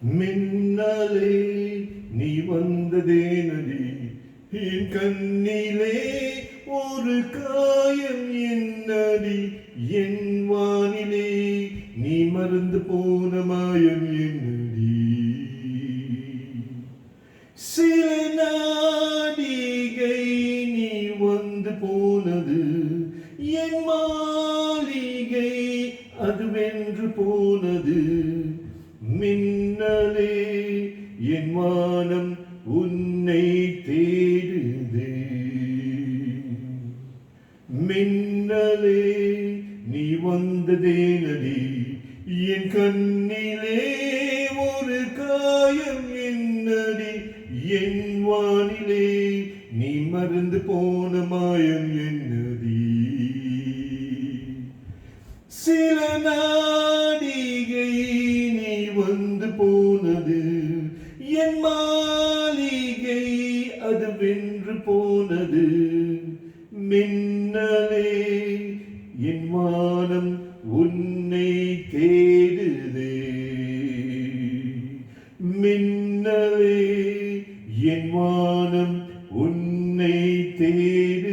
மின்னலே நீ வந்ததேனடி என் கண்ணிலே ஒரு காயம் என்னடி என் வானிலே நீ மறந்து போன மாயம் என்னடி சில நாடிகை நீ வந்து போனது என் மாளிகை அது வென்று போனது மின்னலே என் வானம் உன்னை தேடுதே மின்னலே நீ வந்ததேனடி என் கண்ணிலே ஒரு காயம் என்னடி என் வானிலே நீ மறந்து போன மாயம் என்னடி சில நாடிகை நீ வந்து போனது என் மாளிகை அது வென்று போனது மின்னலே என் வானம் உன்னை தேடுதே மின்னலே என் வானம் உன்னை தேடு